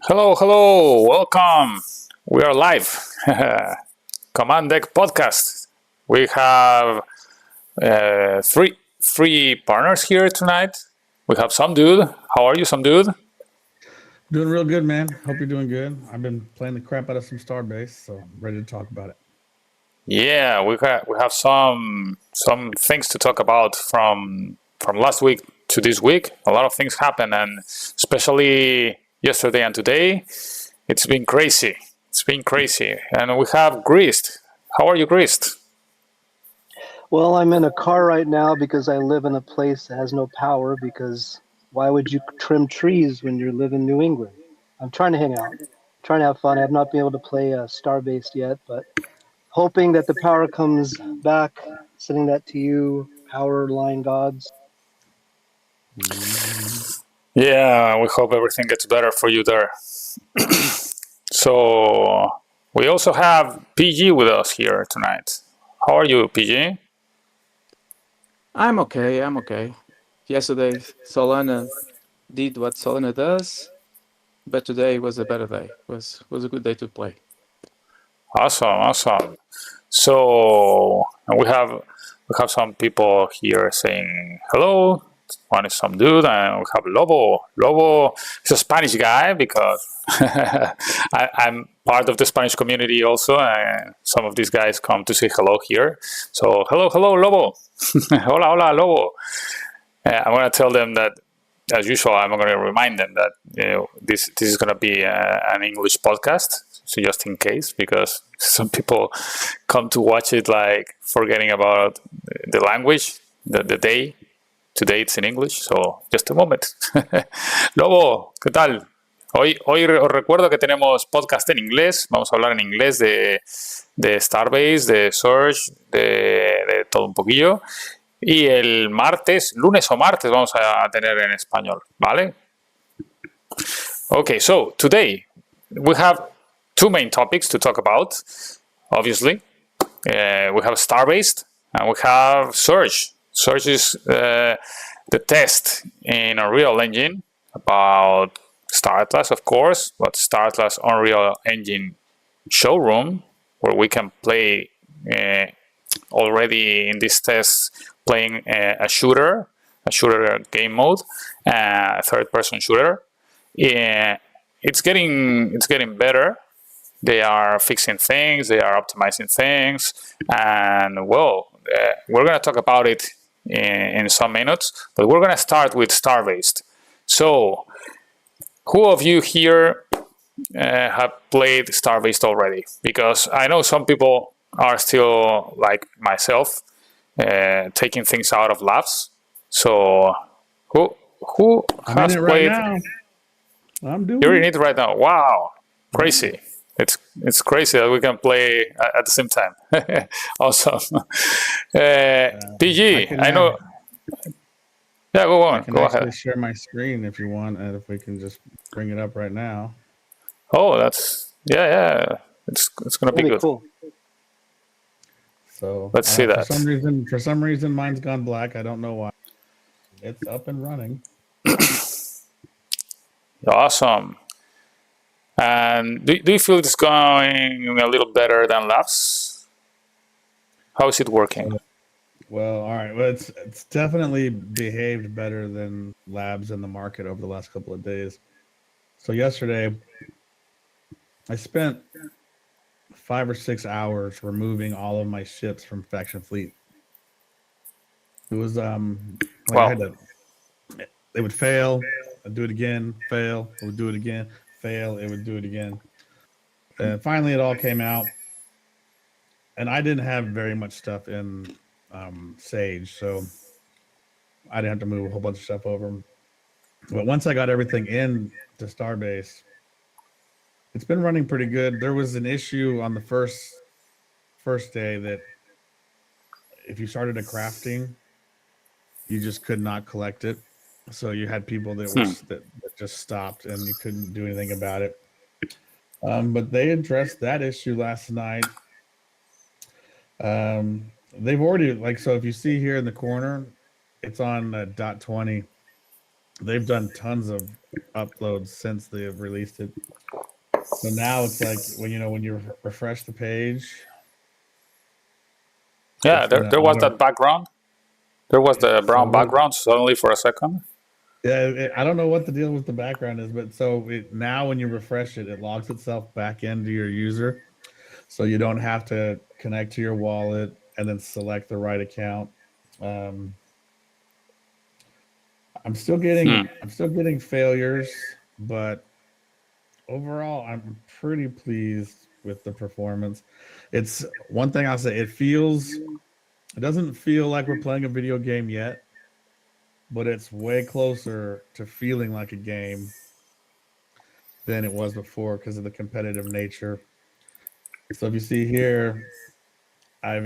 Hello, hello, welcome. We are live. Command Deck podcast. We have three partners here tonight. We have some dude. How are you, some dude? Doing real good, man. Hope you're doing good. I've been playing the crap out of some Starbase, so I'm ready to talk about it. Yeah, we have some things to talk about from last week to this week. A lot of things happen, and especially yesterday and today, it's been crazy. It's been crazy, and we have Greased. How are you, Greased? Well, I'm in a car right now because I live in a place that has no power because why would you trim trees when you live in New England? I'm trying to hang out, trying to have fun. I have not been able to play Starbased yet, but hoping that the power comes back, sending that to you, power line gods. Yeah, we hope everything gets better for you there. So we also have PG with us here tonight. How are you, PG? I'm okay. I'm okay. Yesterday, Solana did what Solana does, but today was a better day. Was a good day to play. Awesome, awesome. So we have some people here saying hello. One is some dude, and we have Lobo. Lobo is a Spanish guy because I'm part of the Spanish community also, and some of these guys come to say hello here. So hello, hello, Lobo. Hola, hola, Lobo. I'm gonna tell them that, as usual, I'm going to remind them that this is going to be an English podcast, so just in case, because some people come to watch it like forgetting about the language, the day. Today it's in English, so just a moment. Lobo, ¿qué tal? Hoy os recuerdo que tenemos podcast en inglés. Vamos a hablar en inglés de Starbase, de Surge, de todo un poquillo. Y el martes, lunes o martes, vamos a tener en español, ¿vale? Okay, so today we have two main topics to talk about, obviously. We have Starbased and we have Surge. Surge is the test in Unreal Engine about Star Atlas, of course, but Star Atlas Unreal Engine showroom where we can play already in this test playing a shooter game mode, a third-person shooter. It's getting better. They are fixing things, they are optimizing things, and well, we're gonna talk about it in some minutes. But we're gonna start with Starbased. So, who of you here have played Starbased already? Because I know some people are still like myself, taking things out of labs. So who I'm has in it right played? now. I'm You're doing in it. it right now. Wow, crazy! It's crazy that we can play at the same time. Awesome. I PG, can I uh, know. Yeah, go I on. can Go ahead. actually share my screen if you want, and if we can just bring it up right now. Oh, that's yeah. It's gonna be That'd be good. cool. So Let's see for that. some reason, mine's gone black. I don't know why. It's up and running. Awesome. And do you feel it's going a little better than labs? How is it working? So, well, all right. Well, it's definitely behaved better than labs in the market over the last couple of days. So yesterday, I spent 5 or 6 hours removing all of my ships from Faction Fleet. It was like I had Wow. to. They would fail, I'd do it again, fail, it would do it again, fail, it would do it again. And finally, it all came out. And I didn't have very much stuff in Sage, so I didn't have to move a whole bunch of stuff over. But once I got everything in to Starbase, it's been running pretty good. There was an issue on the first day that if you started a crafting, you just could not collect it. So you had people that just stopped and you couldn't do anything about it. But they addressed that issue last night. They've already so if you see here in the corner, it's on dot 20. they've done tons of uploads since they have released it. So now it's like when you refresh the page, Yeah, it's gonna there auto. was that background. There was the So brown background suddenly for a second. yeah, I don't know what the deal with the background is, but so now when you refresh it, it logs itself back into your user, so you don't have to connect to your wallet and then select the right account. Um, Hmm. I'm still getting failures, but overall, I'm pretty pleased with the performance. It's one thing I'll say. It doesn't feel like we're playing a video game yet, but it's way closer to feeling like a game than it was before because of the competitive nature. So if you see here, I've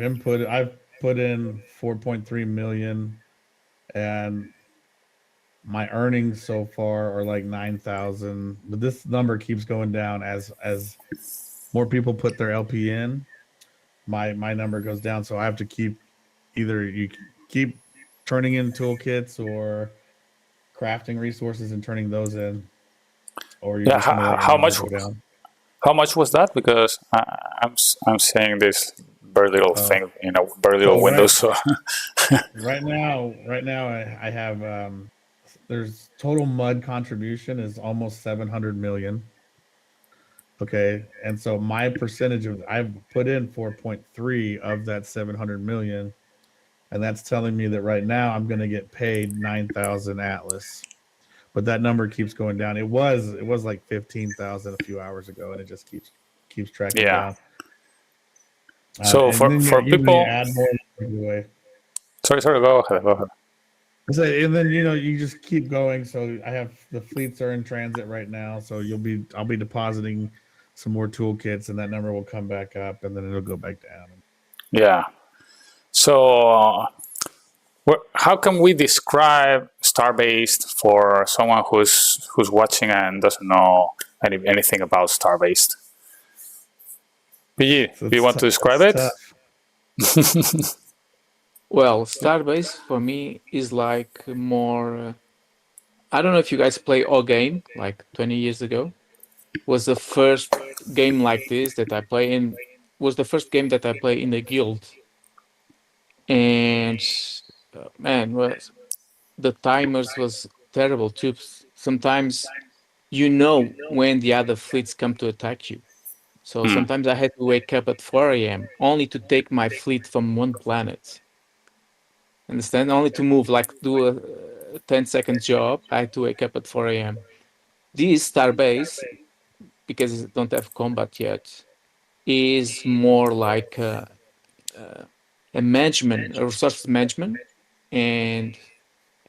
put in 4.3 million, and my earnings so far are like 9,000. But this number keeps going down as more people put their LP in. My number goes down, so I have to keep either you keep turning in toolkits or crafting resources and turning those in, or you're Yeah, just going to let your number go down. how much was that? Because I'm seeing this very little Oh, thing in a very little so window. So right now I have there's total mud contribution is almost 700 million. Okay, and so my percentage of I've put in 4.3 of that 700 million, and that's telling me that right now I'm going to get paid 9,000 Atlas. But that number keeps going down. It was like 15,000 a few hours ago, and it just keeps tracking yeah. down. So And then for you people, add more away. sorry, go ahead, go ahead. So, and then you just keep going. So I have the fleets are in transit right now. So I'll be depositing some more toolkits, and that number will come back up, and then it'll go back down. Yeah. So how can we describe Starbased for someone who's watching and doesn't know anything about Starbased? PG, So do you want to describe it's it? tough. Well, Starbase for me is like more. I don't know if you guys play O Game like 20 years ago. Was the first game like this that I play in. Was the first game that I play in the guild, and man, was the timers was terrible too. Sometimes you know when the other fleets come to attack you. So Hmm. sometimes I had to wake up at 4 a.m. only to take my fleet from one planet. Understand? Only to move, like do a 10-second job. I had to wake up at 4 a.m. This Starbase, because it don't have combat yet, is more like a management, a resource management, and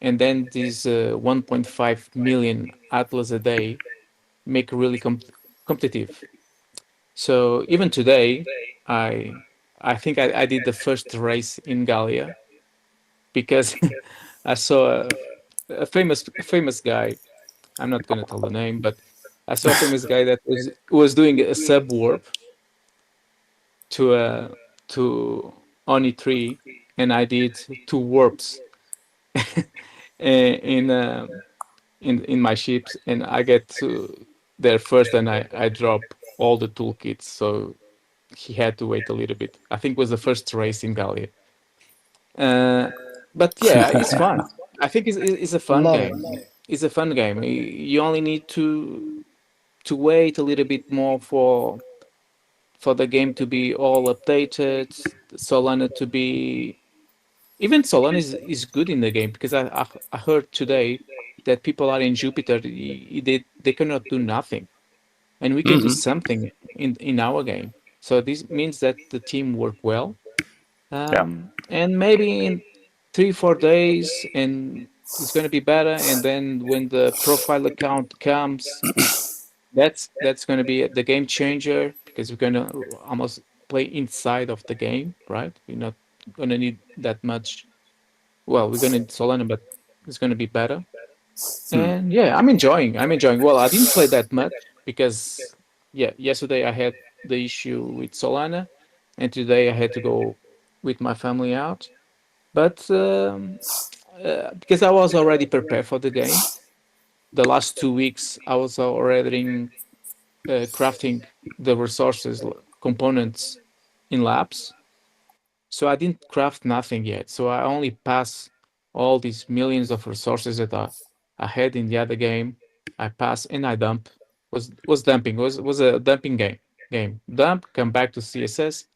then these 1.5 million atlas a day make really competitive. So even today, I I think I did the first race in Gallia because I saw a famous guy. I'm not going to tell the name, but I saw a famous guy that was doing a sub warp to Oni 3, and I did two warps in in my ships, and I get to there first, and I drop all the toolkits, so he had to wait a little bit. I think it was the first race in Gallia. Uh, but yeah, it's fun. I think it's a fun Love it. game. It's a fun game. You only need to wait a little bit more for the game to be all updated, Solana to be even Solana is good in the game because I heard today that people are in Jupiter, they cannot do nothing, and we can do Hmm. something in our game. So this means that the team work well, Yeah. and maybe in 3 4 days, and it's going to be better. And then when the profile account comes, that's going to be the game changer because we're going to almost play inside of the game, right? We're not going to need that much. Well, we're going to need Solana, but it's going to be better. Hmm. And yeah, I'm enjoying. I'm enjoying. Well, I didn't play that much because yeah, yesterday I had the issue with Solana, and today I had to go with my family out. But because I was already prepared for the game, the last 2 weeks I was already crafting the resources components in labs. So I didn't craft nothing yet. So I only pass all these millions of resources that I had in the other game. I pass and I dump. Was dumping. Was a dumping game. Dump, come back to CSS,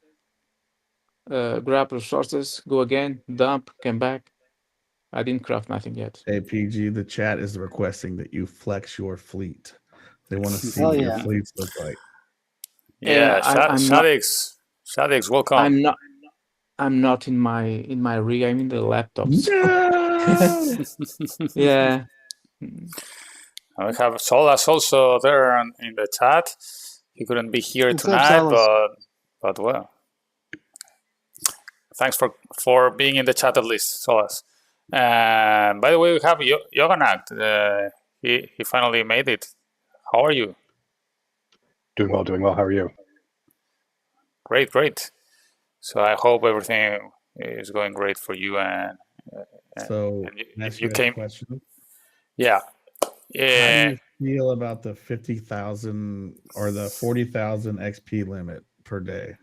grab resources, go again, dump, come back. I didn't craft nothing yet. Hey, PG, the chat is requesting that you flex your fleet. They want to see Hell what yeah. your fleets look like. Yeah, I'm not. Shadix, welcome. I'm not in my rig. I'm in the laptop. So No! yeah. We have Solas also there in the chat. He couldn't be here What's up, tonight, Silas? but well, thanks for being in the chat at least, Solas. And by the way, we have Yoganact. He finally made it. How are you? Doing well, doing well. How are you? Great, great. So I hope everything is going great for you. And So, and you you came. question. Yeah. How do you feel about the 50,000 or the 40,000 XP limit per day?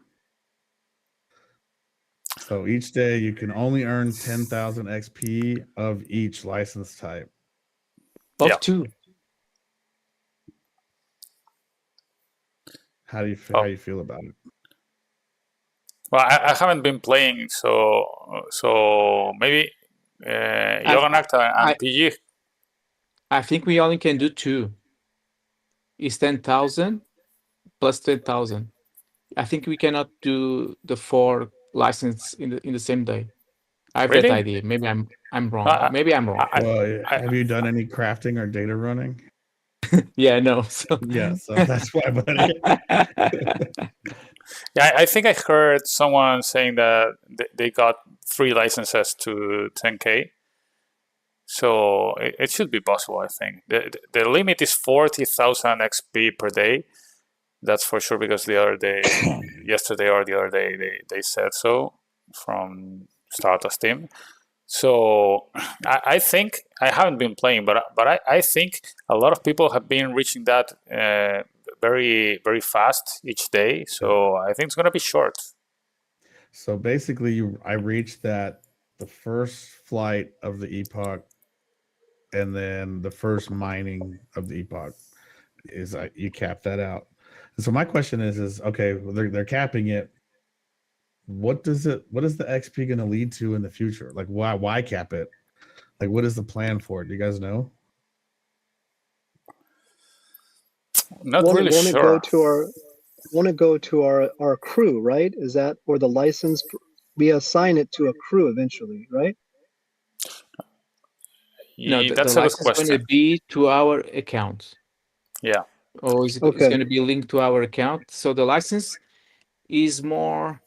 So each day you can only earn 10,000 XP of each license type. Of two. How do you feel? How you feel about it? Well, I haven't been playing, so maybe Yoganact and PG. I think we only can do two. It's 10,000 plus 10,000. I think we cannot do the 4 license in the same day. I have Really? that idea. Maybe I'm wrong. Maybe I'm wrong. Well, have you done any crafting or data running? Yeah, no. So yeah, so that's why, buddy. Yeah, I think I heard someone saying that they got 3 licenses to 10K. So it should be possible, I think. The limit is 40,000 XP per day. That's for sure, because the other day, yesterday or the other day, they said so from Stardust team. So I think, I haven't been playing, but I think a lot of people have been reaching that very, very fast each day. So I think it's going to be short. So basically, I reached that the first flight of the epoch, and then the first mining of the epoch is you cap that out. And so my question is okay, well, they're capping it. What is the XP going to lead to in the future? Like why cap it? Like what is the plan for it? Do you guys know? Not really sure. Want to go to our crew, right? Is that, or the license? We assign it to a crew eventually, right? No, the That's a good license is question. going to be to our account. Yeah. Or it's going to be linked to our account. So the license is more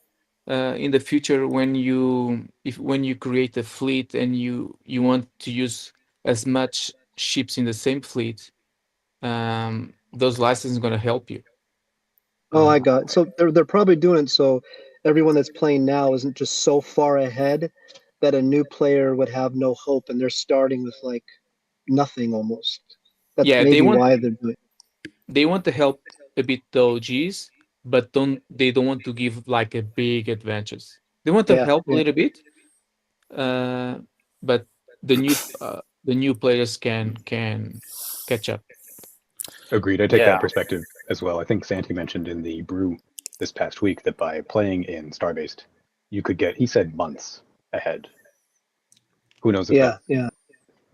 in the future when you create a fleet and you want to use as much ships in the same fleet. Those licenses are going to help you. Oh, I got it. So they're probably doing it so everyone that's playing now isn't just so far ahead that a new player would have no hope, and they're starting with like nothing almost. That's maybe why they're doing it. They want to help a bit the OGs, but they don't want to give like a big advantage. They want to help a little bit, but the new players can catch up. Agreed. I take that perspective as well. I think Santi mentioned in the brew this past week that by playing in Starbased, you could get, he said, months ahead. Who knows if that's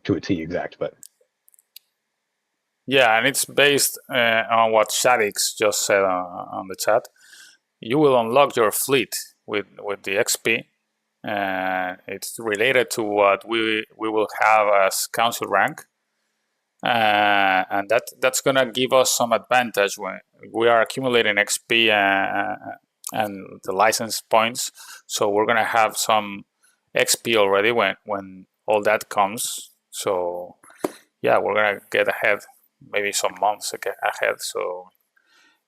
to a T exact, but yeah, and it's based on what Shadix just said on the chat. You will unlock your fleet with the XP. It's related to what we will have as council rank. And that's gonna give us some advantage when we are accumulating XP and the license points. So we're gonna have some XP already when all that comes. So yeah, we're gonna get ahead, maybe some months ahead. So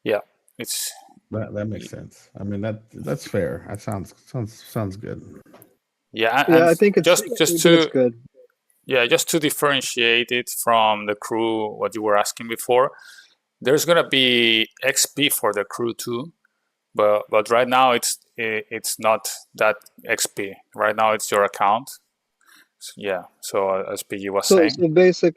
yeah, it's that makes sense. I mean that's fair. That sounds good. Yeah, I think it's just to good. Yeah, just to differentiate it from the crew, what you were asking before, there's gonna be XP for the crew too, but right now it's not that XP. Right now it's your account. Yeah. So as Piggy was So saying. so basic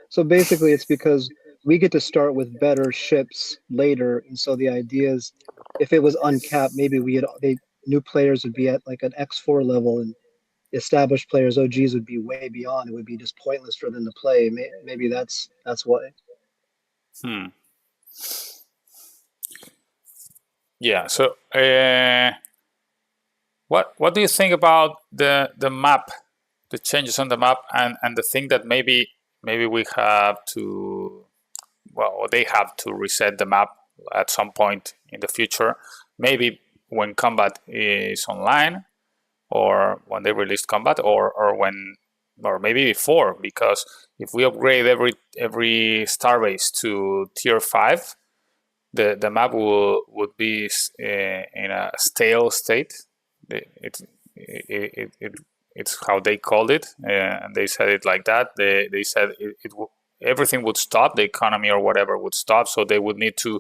so basically it's because we get to start with better ships later, and so the idea is if it was uncapped, maybe new players would be at like an X4 level, and established players, OGs, would be way beyond. It would be just pointless for them to play. Maybe that's why. Hmm. Yeah. So what do you think about the map, the changes on the map, and the thing that maybe we have to, well, they have to reset the map at some point in the future, maybe when combat is online, or when they release combat, or maybe before, because if we upgrade every starbase to tier 5, the map would be in a stale state. It it's how they called it, and they said it like that. They said everything would stop, the economy or whatever would stop, so they would need to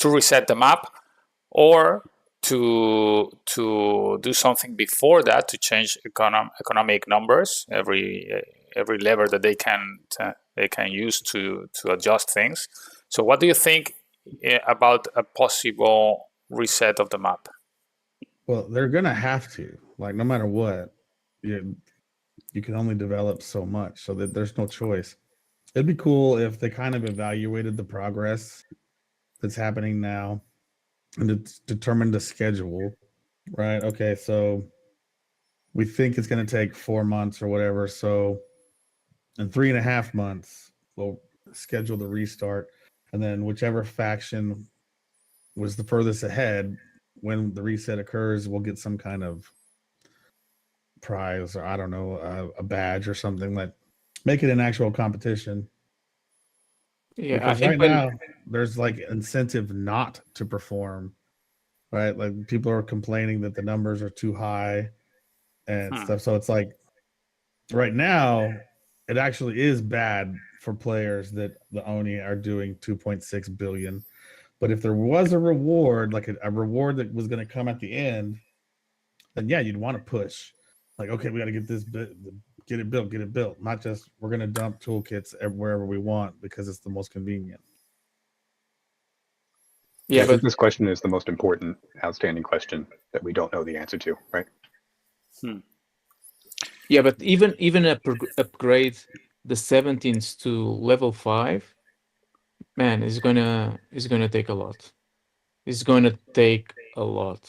reset the map, or to do something before that to change economic numbers, every lever that they can use to adjust things. So what do you think about a possible reset of the map? Well, they're gonna have to, like, no matter what, you can only develop so much, so that there's no choice. It'd be cool if they kind of evaluated the progress that's happening now and determined a schedule, right? Okay, so we think it's going to take 4 months or whatever. So in 3.5 months, we'll schedule the restart, and then whichever faction was the furthest ahead when the reset occurs, we'll get some kind of prize, or I don't know, a badge or something, like make it an actual competition. Yeah, I Because think right when now there's like incentive not to perform, right? Like people are complaining that the numbers are too high and Hmm. stuff. So it's like right now it actually is bad for players that the Oni are doing 2.6 billion. But if there was a reward, like a reward that was going to come at the end, then yeah, you'd want to push. Like, okay, we got to get this get it built. Not just we're going to dump toolkits wherever we want because it's the most convenient. Yeah, yeah, I think but this question is the most important, outstanding question that we don't know the answer to, right? yeah, but even upgrade the 17s to level 5, man, it's gonna take a lot. It's gonna take a lot.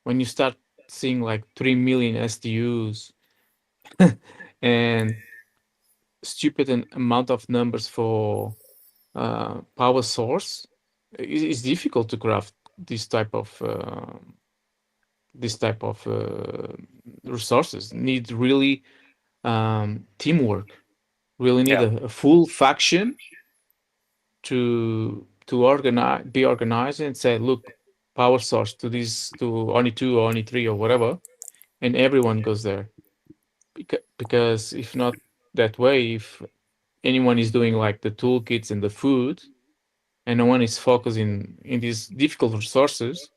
When you start seeing like 3 million SDUs and stupid amount of numbers for power source, it's difficult to craft this type of resources. Need really teamwork. Really need Yeah. a full faction to be organized and say, look, power source to this, to only 2 or only 3 or whatever, and everyone goes there. Because if not that way, if anyone is doing like the toolkits and the food, and no one is focusing in these difficult resources,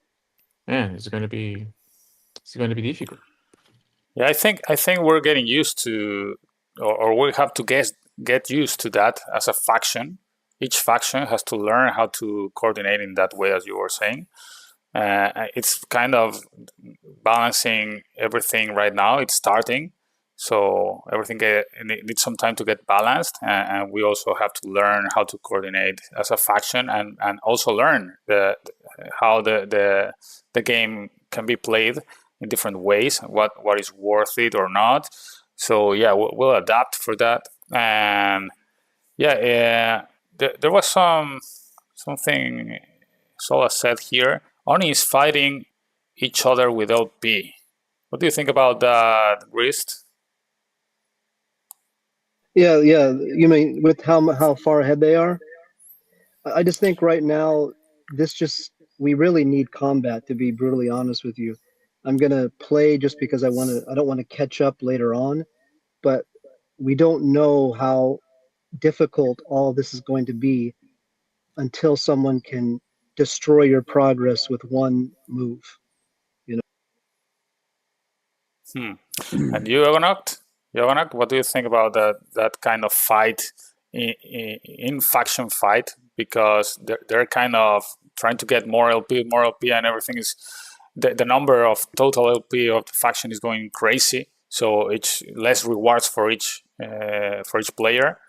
man, it's going to be difficult. Yeah, I think we're getting used to, or we have to get used to that as a faction. Each faction has to learn how to coordinate in that way, as you were saying. It's kind of balancing everything right now. It's starting, so everything needs some time to get balanced, and we also have to learn how to coordinate as a faction, and also learn how the game can be played in different ways. What is worth it or not. So yeah, we'll adapt for that. And yeah, there was something Sola said here. Oni is fighting each other without B. What do you think about that, Wrist? Yeah, yeah. You mean with how far ahead they are? I just think right now this just we really need combat, to be brutally honest with you. I'm gonna play just because I don't want to catch up later on, but we don't know how difficult all this is going to be until someone can destroy your progress with one move. Hmm. And you, Yogonak, what do you think about that kind of fight in faction fight? Because they're kind of trying to get more LP, and everything is the number of total LP of the faction is going crazy. So it's less rewards for each player,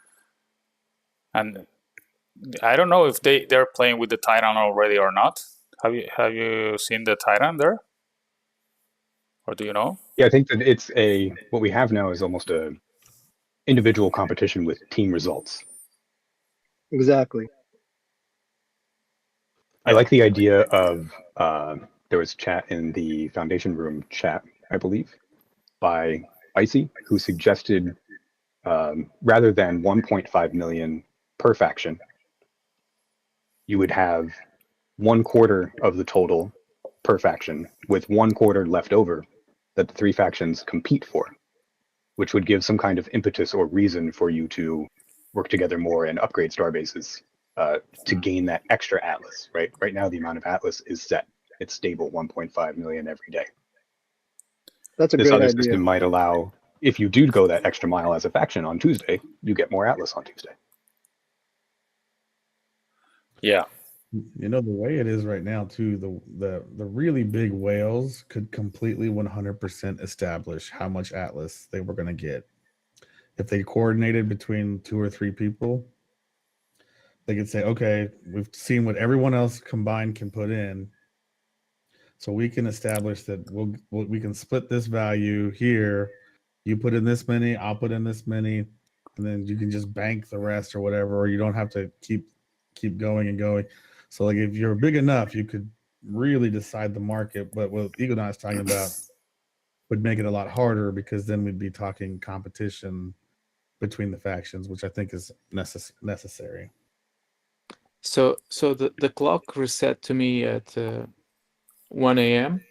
and I don't know if they're playing with the Tyrant already or not. Have you seen the Tyrant there, or do you know? Yeah, I think that it's what we have now is almost a individual competition with team results. Exactly. I like the idea of there was chat in the Foundation Room chat, I believe, by Icy, who suggested rather than 1.5 million per faction, you would have 1/4 of the total per faction, with 1/4 left over that the three factions compete for, which would give some kind of impetus or reason for you to work together more and upgrade starbases to gain that extra Atlas, right? Right now, the amount of Atlas is set. It's stable 1.5 million every day. That's a This great other idea. system might allow, if you do go that extra mile as a faction on Tuesday, you get more Atlas on Tuesday. Yeah. You know, the way it is right now, too, the really big whales could completely 100% establish how much Atlas they were going to get. If they coordinated between 2 or 3 people, they could say, okay, we've seen what everyone else combined can put in. So we can establish that we can split this value here. You put in this many, I'll put in this many, and then you can just bank the rest or whatever, or you don't have to keep going and going. So like if you're big enough, you could really decide the market. But what Egonauts talking about would make it a lot harder, because then we'd be talking competition between the factions, which I think is necessary. So the clock reset to me at 1 a.m.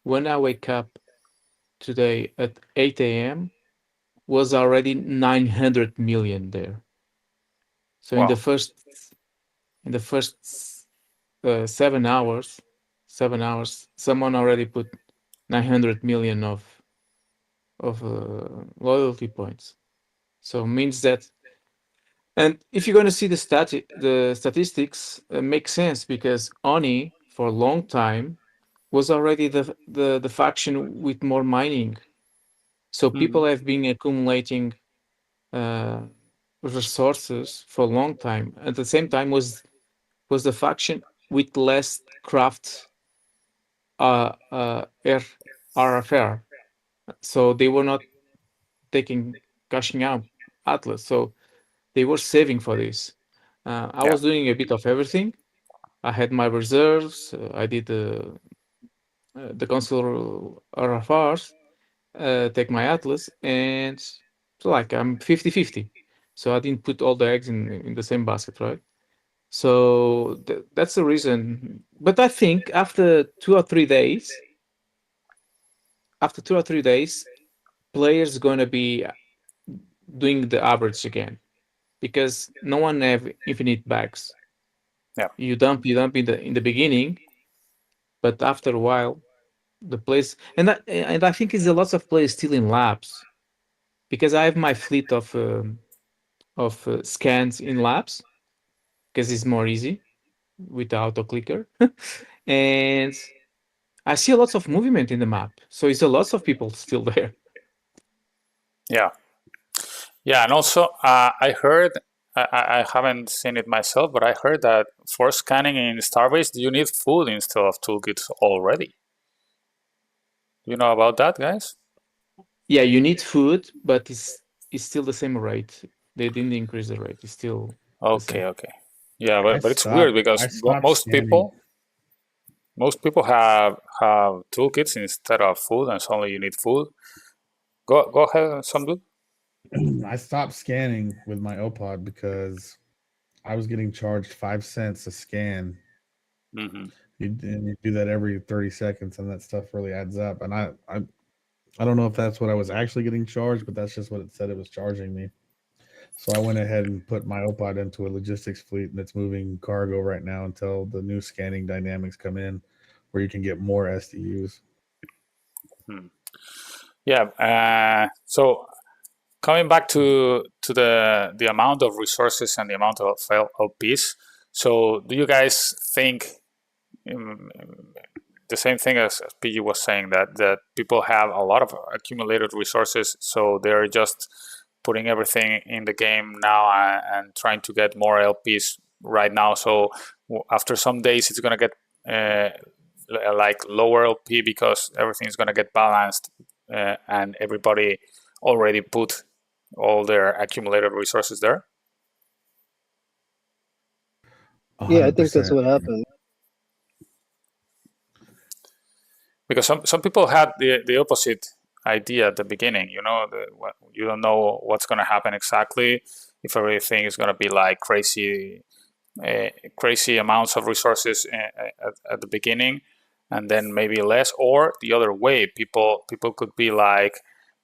When I wake up today at 8 a.m. was already 900 million there. So Wow. in the first 7 hours, someone already put 900 million of loyalty points. So means that, and if you're going to see the statistics, makes sense, because Oni for a long time was already the faction with more mining. So people have been accumulating resources for a long time. At the same time, was the faction with less craft RFR. So they were not cashing out Atlas. So they were saving for this. I was doing a bit of everything. I had my reserves. I did the consular RFRs, take my Atlas, and so like I'm 50-50. So I didn't put all the eggs in the same basket, right? So that's the reason. But I think after 2 or 3 days, players gonna be doing the average again, because no one have infinite bags. Yeah. You dump in the beginning, but after a while, the place, and I think it's a lot of players still in labs, because I have my fleet of scans in labs, because it's more easy with the auto clicker, and I see a lot of movement in the map, so it's a lot of people still there. Yeah. Yeah, and also I heard, I haven't seen it myself, but I heard that for scanning in Starbased, you need food instead of toolkits already. Do you know about that, guys? Yeah, you need food, but it's still the same rate. They didn't increase the rate. It's still the same. Okay. Yeah, I but it's weird because stopped most scanning. people have toolkits instead of food, and suddenly you need food. Go ahead, some dude. I stopped scanning with my OPOD because I was getting charged 5 cents a scan. Mm-hmm. You do that every 30 seconds, and that stuff really adds up. And I I don't know if that's what I was actually getting charged, but that's just what it said it was charging me. So I went ahead and put my OPOD into a logistics fleet, and it's moving cargo right now until the new scanning dynamics come in, where you can get more SDUs. Yeah. So coming back to the amount of resources and the amount of LPs. So do you guys think the same thing as PG was saying, that people have a lot of accumulated resources, so they're just putting everything in the game now and trying to get more LPs right now. So after some days, it's gonna get like lower LP because everything's gonna get balanced, and everybody already put all their accumulated resources there. Yeah, I think that's 100%. what happened. Because some people had the opposite idea at the beginning. You don't know what's going to happen exactly, if everything is going to be like crazy amounts of resources at the beginning, and then maybe less, or the other way. People could be like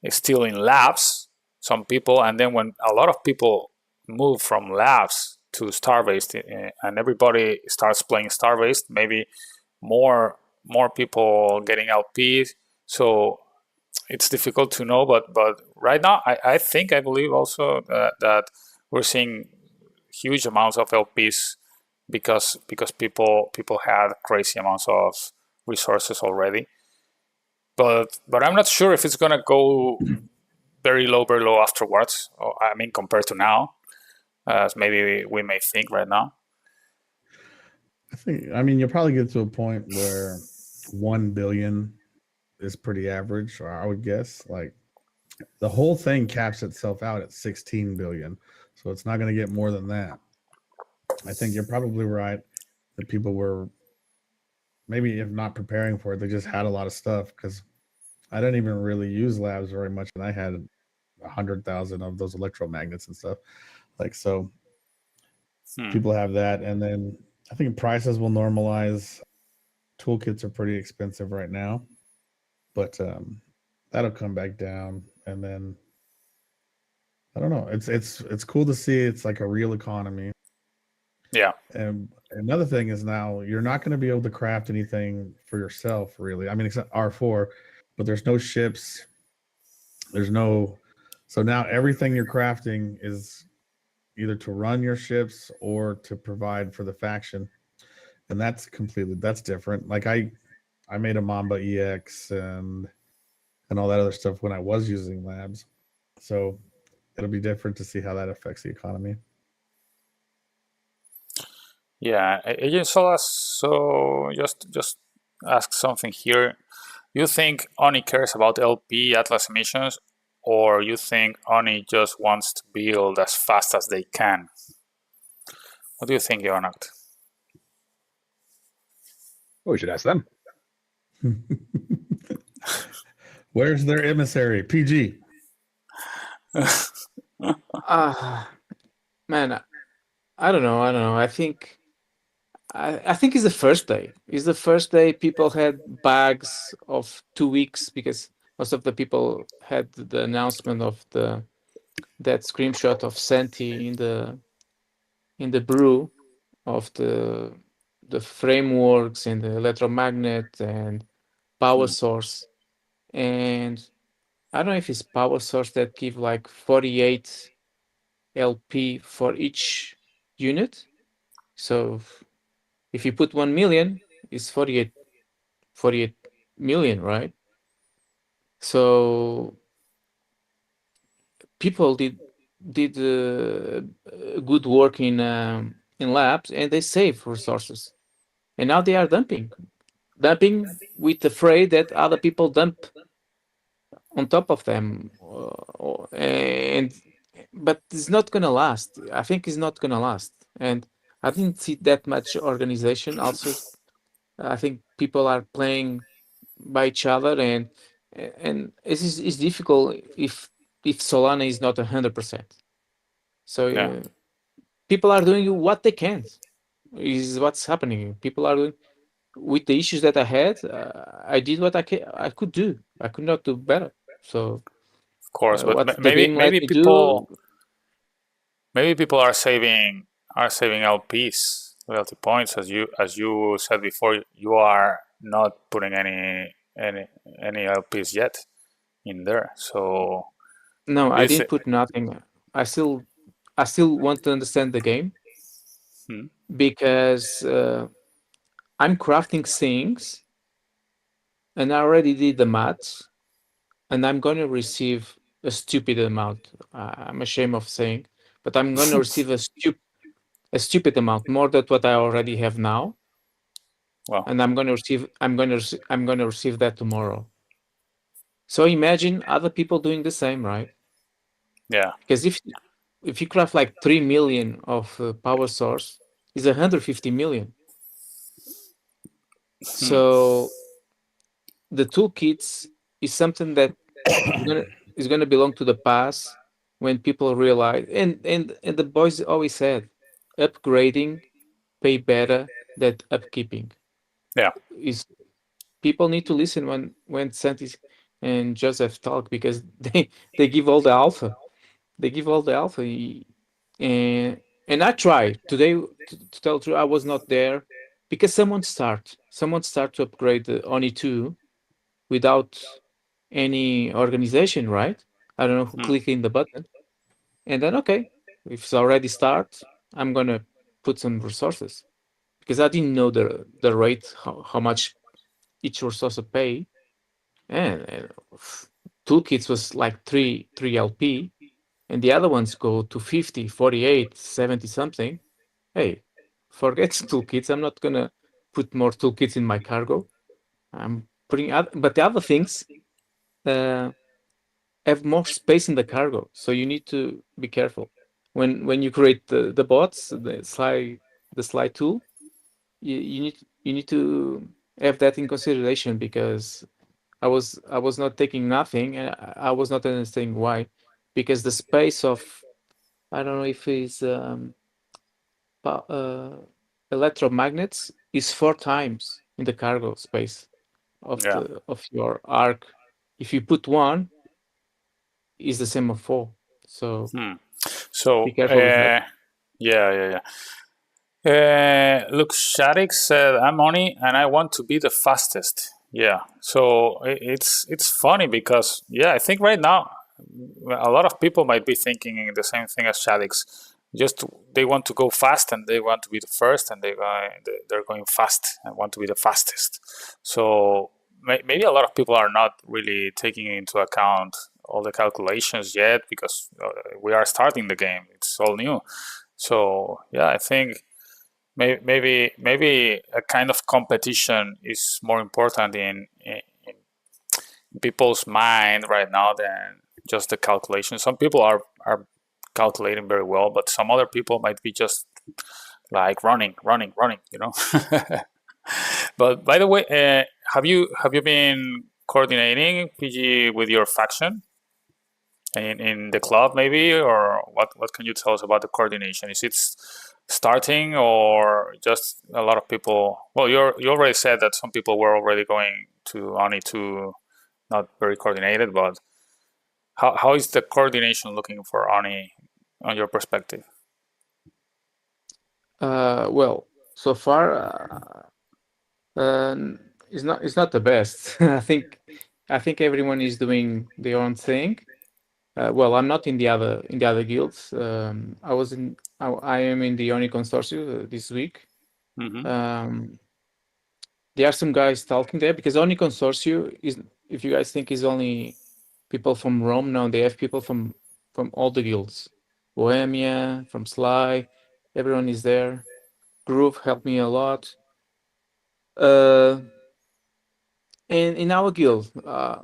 still in labs, some people, and then when a lot of people move from labs to Starbased, and everybody starts playing Starbased, maybe more people getting LPs. So it's difficult to know, but right now I believe also that we're seeing huge amounts of LPs because people have crazy amounts of resources already. But I'm not sure if it's gonna go very low afterwards. I mean, compared to now, as maybe we may think right now. I mean, you'll probably get to a point where 1 billion is pretty average, or I would guess. Like the whole thing caps itself out at 16 billion, so it's not going to get more than that. I think you're probably right that people were, maybe if not preparing for it, they just had a lot of stuff, because I didn't even really use labs very much, and I had 100,000 of those electromagnets and stuff. Like, so people have that, and then I think prices will normalize. Toolkits are pretty expensive right now, but that'll come back down, and then I don't know. It's cool to see. It's like a real economy. Yeah. And another thing is, now you're not going to be able to craft anything for yourself, really. I mean, except R4, but there's no ships. So now everything you're crafting is either to run your ships or to provide for the faction, and that's different. Like I made a Mamba EX and all that other stuff when I was using labs, so it'll be different to see how that affects the economy. Yeah, Agent Solas, so just ask something here. You think Oni cares about LP Atlas emissions, or you think Oni just wants to build as fast as they can? What do you think, Jonacht? Well, we should ask them. Where's their emissary? PG. Man, I don't know. I think it's the first day. It's the first day people had bags of 2 weeks, because most of the people had the announcement of that screenshot of Senti in the brew of the frameworks and the electromagnet and power source. And I don't know if it's power source that give like 48 LP for each unit. So if you put 1 million, it's 48 million, right? So people did good work in labs, and they save resources, and now they are dumping with afraid that other people dump on top of them, but it's not gonna last. I think it's not gonna last, and I didn't see that much organization. Also, I think people are playing by each other, and it's difficult if Solana is not 100%. So Yeah. people are doing what they can. Is what's happening. People are doing, with the issues that I had. I did what I could do. I could not do better. So Of course, but what the maybe game let me do, people are saving LPs, loyalty points, as you said before. You are not putting any LPs yet in there. So no, do I you didn't think? put nothing. I still want to understand the game Hmm. because I'm crafting things and I already did the maths and I'm going to receive a stupid amount. I'm ashamed of saying, but I'm going to receive a stupid amount more than what I already have now, Well, and I'm going to receive that tomorrow. So imagine other people doing the same, right? yeah. Because if you craft like 3 million of power source, is 150 million. Hmm. So the toolkits is something that is gonna belong to the past when people realize, and the boys always said upgrading pay better than upkeeping. Yeah. Is people need to listen when Santi and Joseph talk because they give all the alpha. They give all the alpha. And I try today to tell the truth. I was not there because someone start to upgrade the Oni 2 without any organization, right? I don't know who Hmm. clicked in the button. And then okay, if it's already start, I'm gonna put some resources because I didn't know the rate, how much each resource pay. And toolkits was like 3 LP, and the other ones go to 50, 48, 70 something. Hey, forget toolkits. I'm not gonna put more toolkits in my cargo. I'm putting other, but the other things uh, have more space in the cargo, so you need to be careful when you create the bots, the slide tool. You need to have that in consideration because I was not taking nothing, and I was not understanding why, because the space of, I don't know if it's pa- uh, electromagnets is 4 times in the cargo space Yeah. of your arc. If you put one, is the same of 4. So Hmm. So be careful with that. yeah. Look, Sharik said, "I'm Oni, and I want to be the fastest." Yeah. So it's funny because yeah, I think right now a lot of people might be thinking the same thing as Shadix. Just they want to go fast and they want to be the first, and they're going fast and want to be the fastest. So maybe a lot of people are not really taking into account all the calculations yet because we are starting the game. It's all new. So yeah, I think maybe a kind of competition is more important in people's mind right now than just the calculation. Some people are calculating very well, but some other people might be just like running, you know. But by the way, have you been coordinating PG with your faction in the club maybe, or what can you tell us about the coordination? Is it starting or just a lot of people? Well, you already said that some people were already going to Ani to not very coordinated, but how is the coordination looking for Ani on your perspective? Well, so far, it's not the best. I think everyone is doing their own thing. Well, I'm not in the other guilds. I am in the Oni Consortium this week. Hmm. Um, there are some guys talking there because Oni Consortium is, if you guys think is only people from Rome, no, they have people from all the guilds, Bohemia, from Sly, everyone is there. Groove helped me a lot. Uh, and in our guild, I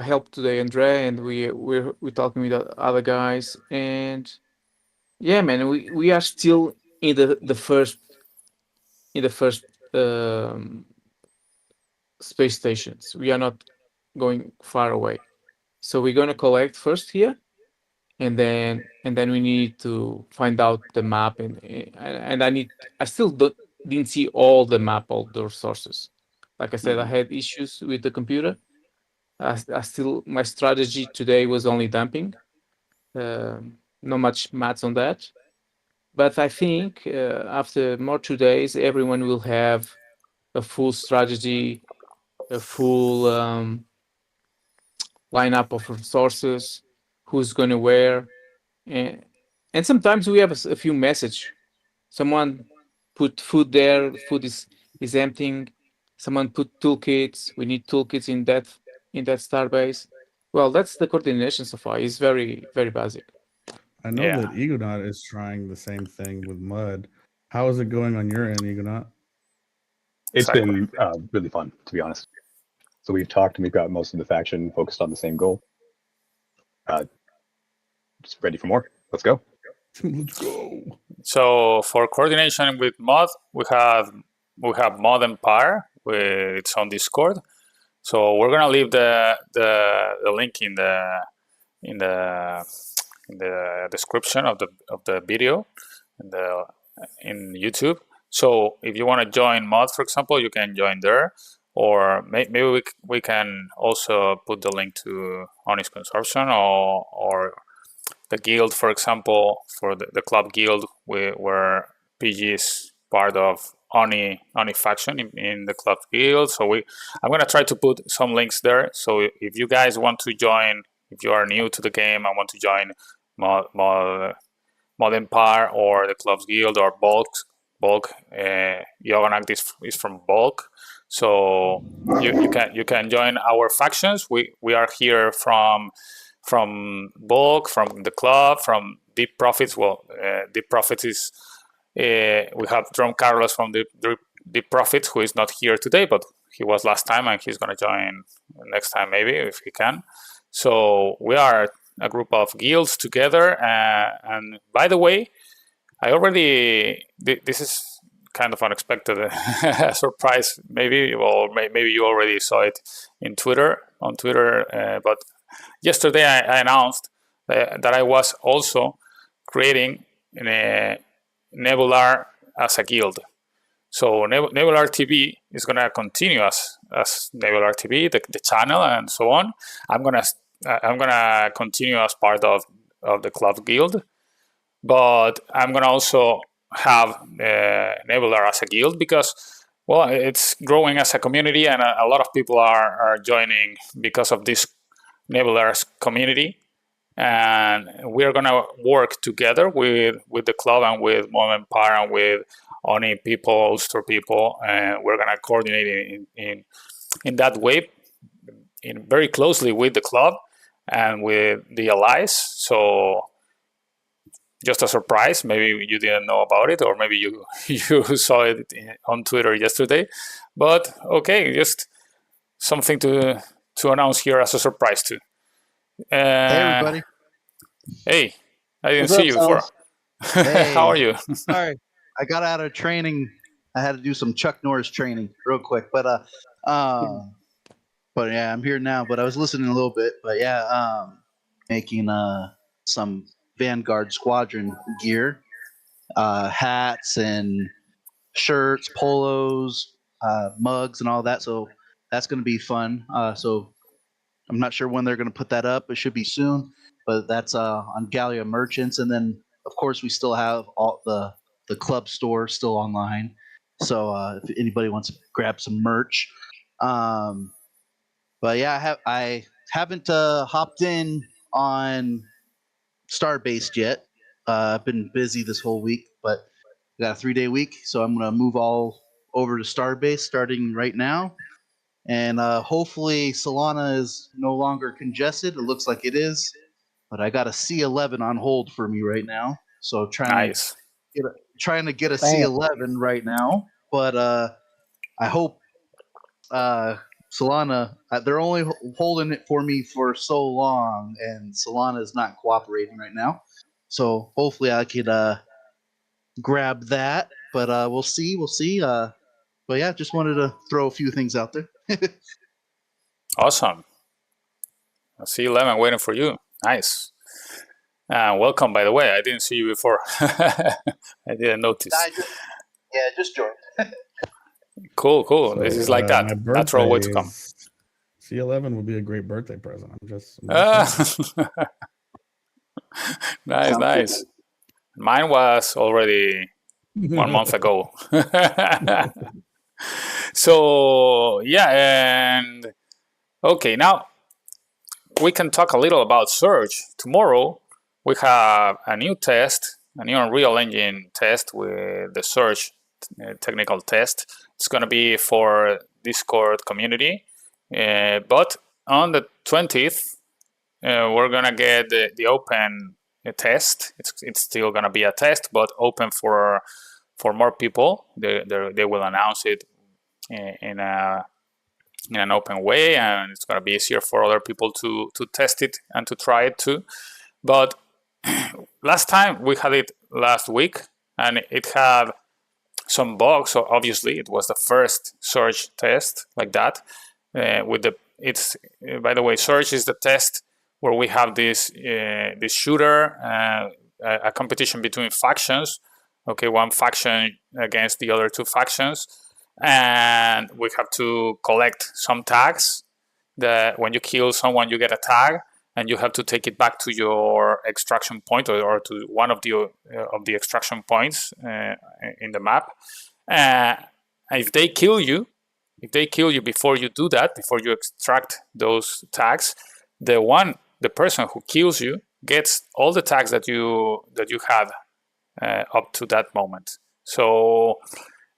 helped today Andre, and we're talking with the other guys, and yeah, man, we are still in the first um, space stations. We are not going far away, so we're gonna collect first here, and then we need to find out the map, and I still didn't see all the map, all the resources. Like I said, I Hmm. had issues with the computer, I still, my strategy today was only dumping. Not much maths on that. But I think after more 2 days, everyone will have a full strategy, a full lineup of resources, who's going to where. And sometimes we have a few message. Someone put food there, food is emptying. Someone put toolkits. We need toolkits in that Starbase. Well, that's the coordination so far. It's very, very basic. I know that Egonaut is trying the same thing with mud. How is it going on your end, Egonaut? It's been really fun, to be honest. So we've talked and we've got most of the faction focused on the same goal. Just ready for more. Let's go. Let's go. So for coordination with mod, we have Mod Empire with its own Discord. So we're gonna leave the link in the description of the video in YouTube. So if you want to join mod, for example, you can join there, or maybe we can also put the link to Honest Consortium or the guild, for example, for the club guild where PG is part of Oni faction in the club guild. So I'm gonna try to put some links there. So if you guys want to join, if you are new to the game and want to join Mod Empire or the club's guild or Bulk, Yoganag is from Bulk. So you can join our factions. We are here from Bulk, from the club, from Deep Profits. Well, Deep Profits is we have Drum Carlos from the Deep Profits, who is not here today, but he was last time and he's gonna join next time maybe if he can. So we are a group of guilds together. And by the way, I already this is kind of unexpected surprise maybe, or maybe you already saw it on Twitter, but yesterday I announced that I was also creating a Nebular as a guild. So Nebular TV is gonna continue as Nebular TV, the channel and so on. I'm gonna continue as part of the club guild, but I'm gonna also have Nebular as a guild because, well, it's growing as a community and a lot of people are joining because of this Nebular's community, and we're gonna work together with the club and with Mod Empire and with Oni people, Ulster people, and we're gonna coordinate in that way, very closely with the club and with the allies. So just a surprise, maybe you didn't know about it, or maybe you saw it on Twitter yesterday, but okay, just something to announce here as a surprise too. Hey, everybody. Hey, I didn't What's see up, you before. Hey. How are you? Sorry, I got out of training. I had to do some Chuck Norris training real quick, but yeah, I'm here now. But I was listening a little bit, but yeah, making some Vanguard Squadron gear, hats and shirts, polos, mugs, and all that. So that's going to be fun. So I'm not sure when they're going to put that up. It should be soon, but that's on Gallia Merchants, and then of course we still have all the club store still online. So if anybody wants to grab some merch, but yeah, I haven't hopped in on Starbased yet. I've been busy this whole week, but I got a 3-day week, so I'm gonna move all over to Starbase starting right now. And hopefully Solana is no longer congested. It looks like it is, but I got a C11 on hold for me right now. So trying to get a C11 right now. But I hope Solana. They're only holding it for me for so long, and Solana is not cooperating right now. So hopefully I could grab that. But we'll see. We'll see. But yeah, just wanted to throw a few things out there. Awesome. I see 11 waiting for you. Nice. Welcome, by the way. I didn't see you before. I didn't notice. Just joined. Cool. So, This is like that. Natural way to come. C11 would be a great birthday present. I'm just Nice, Sounds nice. Mine was already 1 month ago. So yeah, and okay, now we can talk a little about search. Tomorrow we have a new test, a new Unreal Engine test with the search technical test. It's going to be for Discord community, but on the 20th we're going to get the open test. It's still going to be a test, but open for more people. They will announce it in an open way, and it's going to be easier for other people to test it and to try it too. But last time we had it last week, and it had some bugs. So obviously, it was the first search test like that. By the way, search is the test where we have this shooter, a competition between factions. Okay, one faction against the other two factions, and we have to collect some tags. That when you kill someone, you get a tag, and you have to take it back to your extraction point or to one of the extraction points in the map. If they kill you before you do that, before you extract those tags, the person who kills you gets all the tags that you had up to that moment. So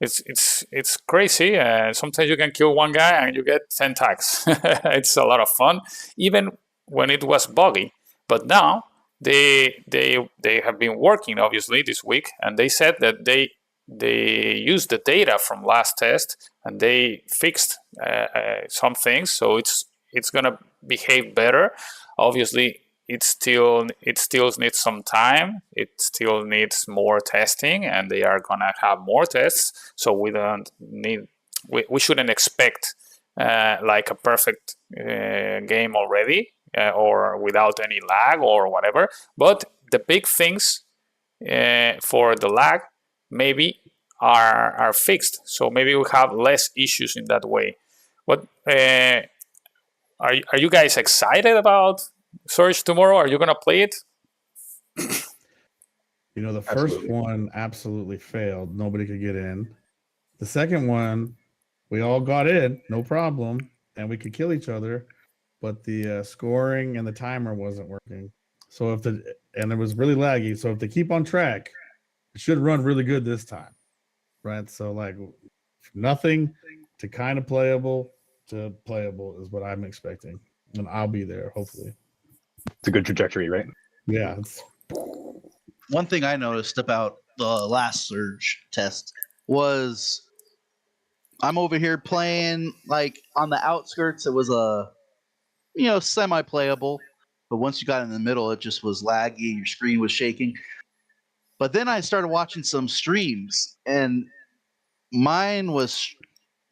it's crazy. Sometimes you can kill one guy and you get 10 tags. It's a lot of fun, even when it was buggy. But now they have been working obviously this week, and they said that they used the data from last test and they fixed some things, so it's gonna behave better. Obviously, it still needs some time. It still needs more testing, and they are gonna have more tests. So we shouldn't expect like a perfect game already or without any lag or whatever. But the big things for the lag maybe are fixed. So maybe we have less issues in that way. What are you guys excited about Search tomorrow? Are you gonna play it? The first one absolutely failed. Nobody could get in. The second one, we all got in, no problem, and we could kill each other, but the scoring and the timer wasn't working. So and it was really laggy. So if they keep on track, it should run really good this time, right? So like nothing to kind of playable to playable is what I'm expecting, and I'll be there hopefully. It's a good trajectory, right? Yeah. One thing I noticed about the last Surge test was I'm over here playing like on the outskirts. It was semi-playable, but once you got in the middle, it just was laggy. Your screen was shaking. But then I started watching some streams, and mine was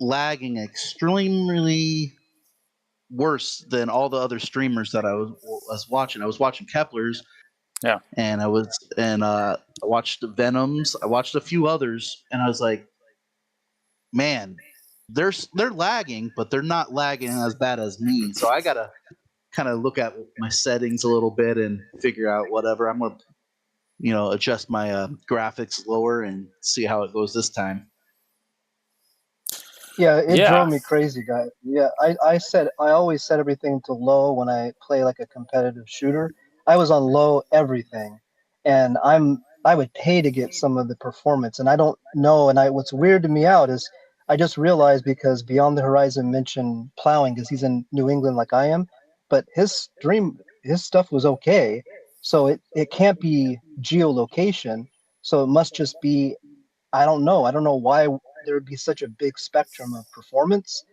lagging extremely worse than all the other streamers that I was watching. I was watching Kepler's, yeah, and I watched the Venoms. I watched a few others, and I was like, man, they're lagging, but they're not lagging as bad as me. So I gotta kind of look at my settings a little bit and figure out whatever. I'm gonna, adjust my graphics lower and see how it goes this time. Yeah, it drove me crazy, guys. Yeah, I always set everything to low when I play like a competitive shooter. I was on low everything, and I would pay to get some of the performance, and I don't know. And what's weirded me out is I just realized because Beyond the Horizon mentioned plowing because he's in New England like I am, but his stuff was okay, so it can't be geolocation, so it must just be. I don't know why there would be such a big spectrum of performance,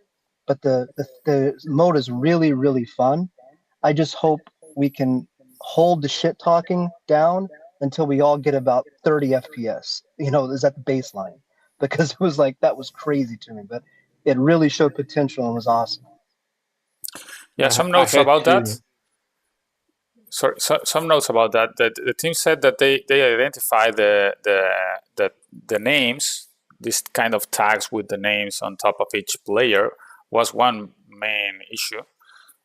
but the mode is really, really fun. I just hope we can hold the shit talking down until we all get about 30 FPS. Is that the baseline? Because it was like, that was crazy to me, but it really showed potential and was awesome. Yeah, some notes about that. Sorry, some notes about that. That the team said that they identify the names, this kind of tags with the names on top of each player was one main issue.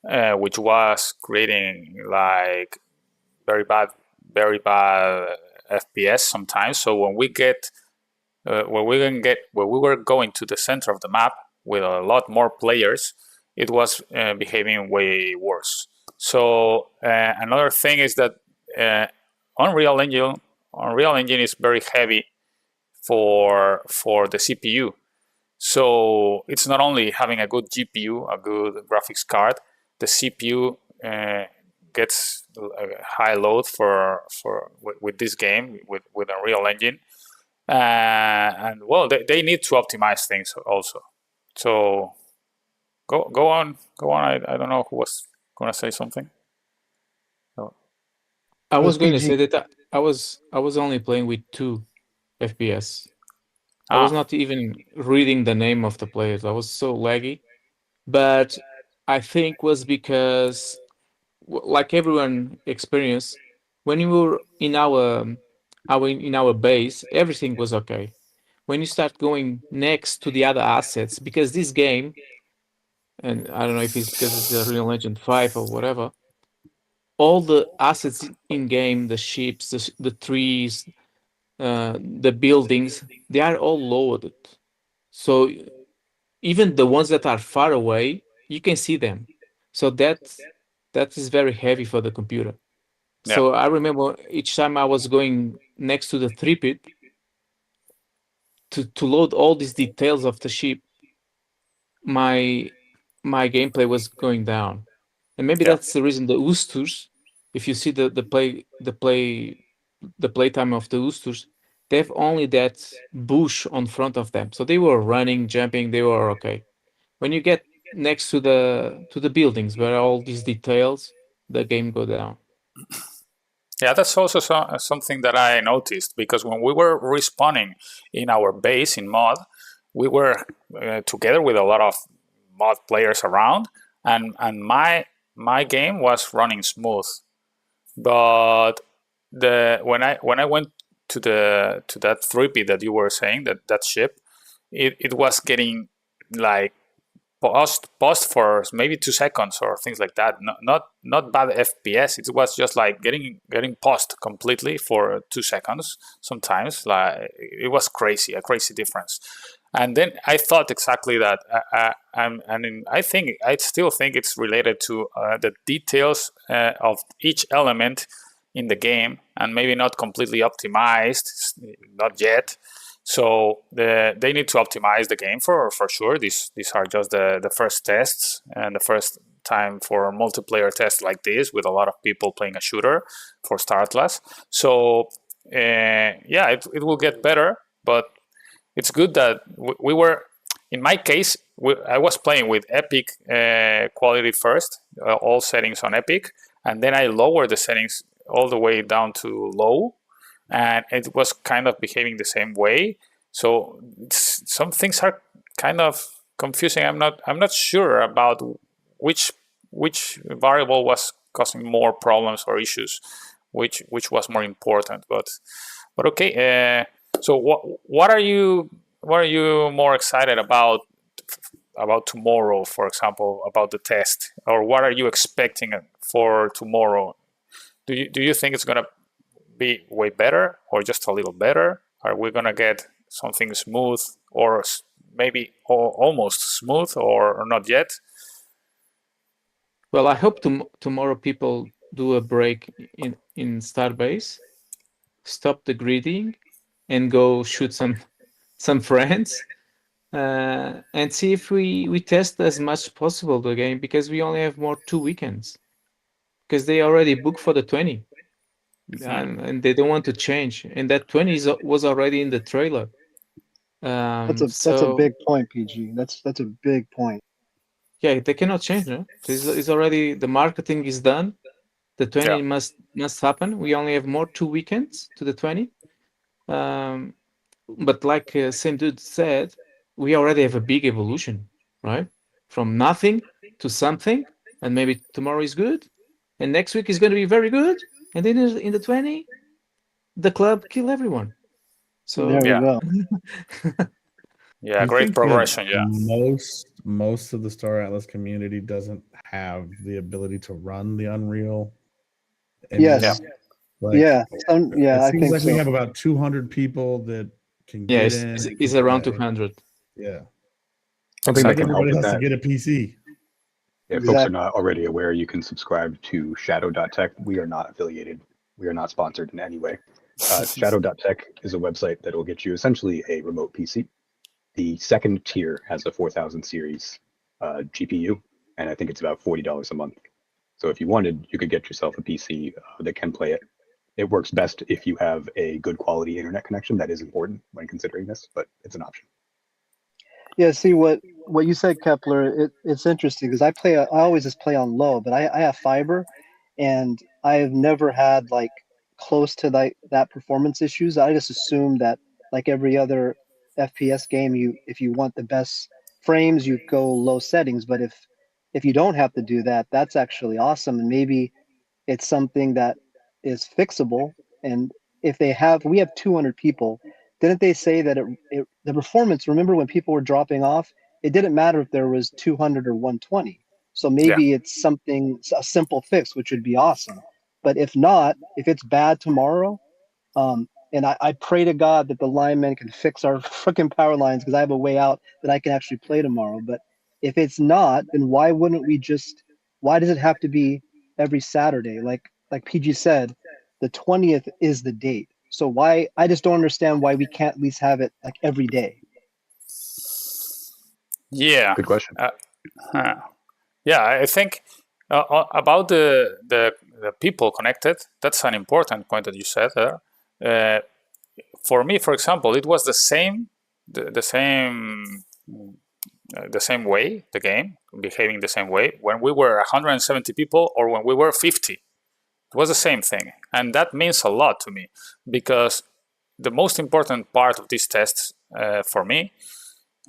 which was creating like very bad FPS sometimes. So when we were going to the center of the map with a lot more players, it was behaving way worse. So another thing is that Unreal Engine is very heavy for the CPU. So it's not only having a good GPU, a good graphics card, the CPU gets a high load with this game with Unreal Engine, and well, they need to optimize things also. So go on. I don't know who was gonna say something. I It was was going to PG. say that I was only playing with 2 FPS. I was not even reading the name of the players. I was so laggy, but I think was because, like everyone experienced, when you were in our base, everything was okay. When you start going next to the other assets, because this game, and I don't know if it's because it's a Real Legend 5 or whatever, all the assets in game, the ships, the trees, the buildings, they are all loaded. So even the ones that are far away, you can see them. So that is very heavy for the computer. Yeah. So I remember each time I was going next to the 3-pit to load all these details of the ship, my gameplay was going down. And maybe Yeah. that's the reason the Usturs, if you see the playtime of the Usturs, they have only that bush on front of them. So they were running, jumping, they were okay. When you get next to the buildings where all these details, the game go down. Yeah, that's also something that I noticed, because when we were respawning in our base in mod, we were together with a lot of mod players around, and my game was running smooth. But when I went to that 3P that you were saying, that ship, it was getting like paused for maybe 2 seconds or things like that. Not bad FPS. It was just like getting paused completely for 2 seconds. Sometimes, like, it was crazy, a crazy difference. And then I thought exactly that. I still think it's related to the details of each element in the game, and maybe not completely optimized, not yet. So they need to optimize the game for sure. These are just the first tests and the first time for multiplayer tests like this with a lot of people playing a shooter for Star Atlas. So yeah, it will get better, but it's good that we were, in my case, I was playing with Epic quality first, all settings on Epic, and then I lowered the settings all the way down to low, and it was kind of behaving the same way. So some things are kind of confusing. I'm not sure about which variable was causing more problems or issues, which was more important. But okay. So what are you more excited about tomorrow, for example, about the test, or what are you expecting for tomorrow? Do you think it's gonna be way better or just a little better? Are we gonna get something smooth, or maybe almost smooth, or not yet? Well, I hope tomorrow people do a break in Starbase, stop the greeting, and go shoot some friends, and see if we test as much possible the game, because we only have more 2 weekends, because they already booked for the 20, and they don't want to change, and that 20 was already in the trailer. That's a big point, PG. That's a big point. Yeah, they cannot change, no? It's already, the marketing is done. The 20 Yeah. must happen. We only have more 2 weekends to the 20. But like same dude said, we already have a big evolution, right? From nothing to something, and maybe tomorrow is good, and next week is going to be very good, and then in the 20, the club kill everyone. So There we Yeah. go. Yeah, You great think that progression. Yeah, most of the Star Atlas community doesn't have the ability to run the Unreal engine? Yes. Like, Yeah. Yeah, it I seems think like we so. have about 200 people that can Yeah, get in and it's can around play. 200. Yeah. Something that Like can help everybody with has to that. get a PC. If folks are Exactly. not already aware, you can subscribe to Shadow.tech. We are not affiliated. We are not sponsored in any way. Shadow.tech is a website that will get you essentially a remote PC. The second tier has a 4000 series GPU, and I think it's about $40 a month. So if you wanted, you could get yourself a PC that can play it. It works best if you have a good quality internet connection. That is important when considering this, but it's an option. Yeah, see what you said, Kepler. It's interesting because I always just play on low, but I have fiber, and I have never had like close to that performance issues. I just assume that like every other FPS game, if you want the best frames, you go low settings. But if you don't have to do that, that's actually awesome, and maybe it's something that is fixable. And if we have 200 people, didn't they say that the performance, remember when people were dropping off, it didn't matter if there was 200 or 120. So yeah, maybe it's a simple fix, which would be awesome. But if not, if it's bad tomorrow, and I pray to God that the linemen can fix our freaking power lines because I have a way out that I can actually play tomorrow. But if it's not, then why does it have to be every Saturday? Like PG said, the 20th is the date. So why, I just don't understand why we can't at least have it like every day. yeah. Good question. Huh. Yeah, I think about the people connected. That's an important point that you said there. For me, for example, it was the same way, the game behaving the same way when we were 170 people or when we were 50. It was the same thing, and that means a lot to me because the most important part of these tests for me,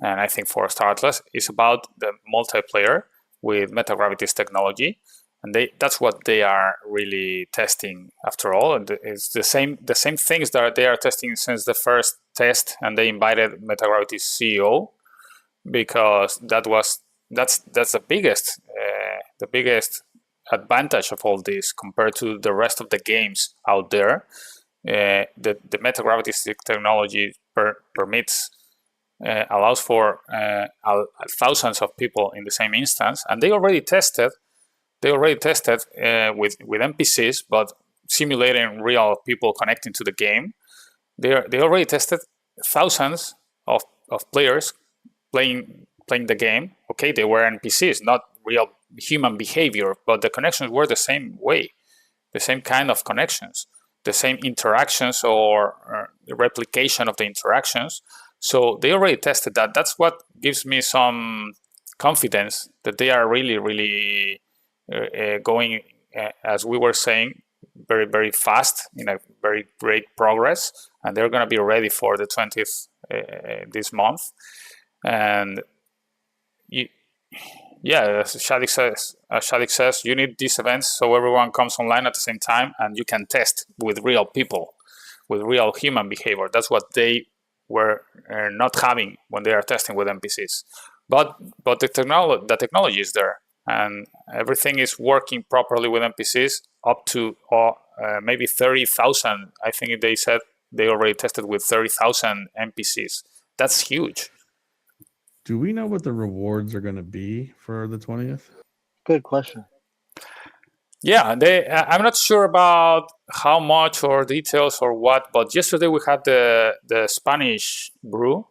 and I think for Star Atlas, is about the multiplayer with metagravity's technology, and that's what they are really testing after all. And it's the same things that they are testing since the first test, and they invited Metagravity's CEO because that's the biggest advantage of all this compared to the rest of the games out there. The Metagravity technology permits allows for thousands of people in the same instance, and they already tested with NPCs, but simulating real people connecting to the game. They already tested thousands of players playing the game. Okay, they were NPCs, not real human behavior, but the connections were the same way, the same kind of connections, the same interactions or the replication of the interactions. So they already tested that. That's what gives me some confidence that they are really, really going, as we were saying, very, very fast in a very great progress, and they're going to be ready for the 20th this month. And as Shadik says, you need these events so everyone comes online at the same time and you can test with real people, with real human behavior. That's what they were not having when they are testing with NPCs. But the technology is there, and everything is working properly with NPCs up to maybe 30,000. I think they said they already tested with 30,000 NPCs. That's huge. Do we know what the rewards are going to be for the 20th? Good question. Yeah, I'm not sure about how much or details or what, but yesterday we had the Spanish brew,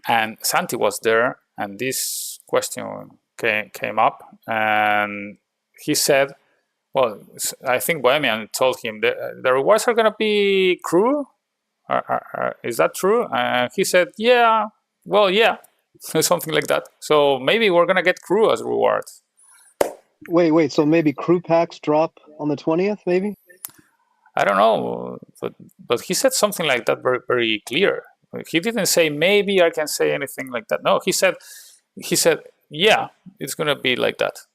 and Santi was there, and this question came up, and he said, well, I think Bohemian told him the rewards are going to be crew. Is that true? He said, yeah, something like that. So maybe we're going to get crew as rewards. Wait. So maybe crew packs drop on the 20th, maybe? I don't know, but he said something like that very, very clear. He didn't say maybe I can say anything like that. No, he said, yeah, it's going to be like that.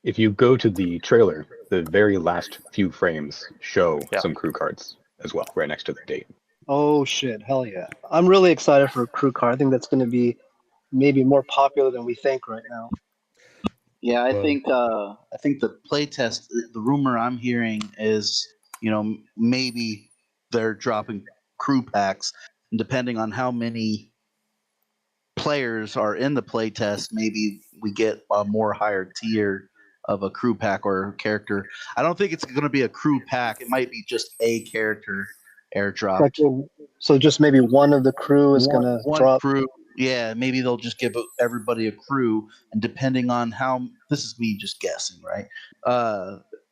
If you go to the trailer, the very last few frames show some crew cards as well, right next to the date. Oh shit, hell yeah. I'm really excited for a crew car. I think that's going to be maybe more popular than we think right now. Yeah, I Well- think the playtest. The rumor I'm hearing is, maybe they're dropping crew packs, and depending on how many players are in the playtest, maybe we get a more higher tier of a crew pack or character. I don't think it's going to be a crew pack. It might be just a character airdropped. So just maybe one of the crew is going to One drop. crew. Yeah, maybe they'll just give everybody a crew, and depending on how, this is me just guessing, right?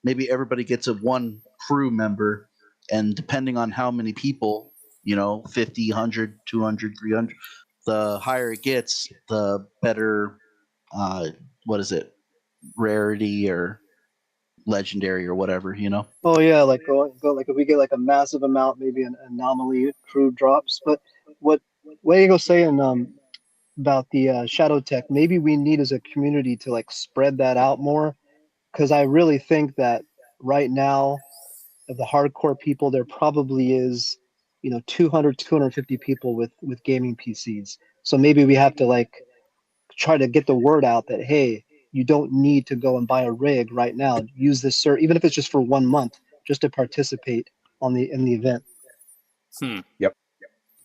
Maybe everybody gets a one crew member, and depending on how many people, 50, 100, 200, 300, the higher it gets, the better. What is it? Rarity or legendary or whatever, Oh yeah, like go like if we get like a massive amount, maybe an anomaly crew drops. But what Wago saying about the shadow tech, maybe we need as a community to like spread that out more, because I really think that right now of the hardcore people, there probably is 200 250 people with gaming PCs. So maybe we have to like try to get the word out that hey, you don't need to go and buy a rig right now. Use this even if it's just for 1 month, just to participate in the event.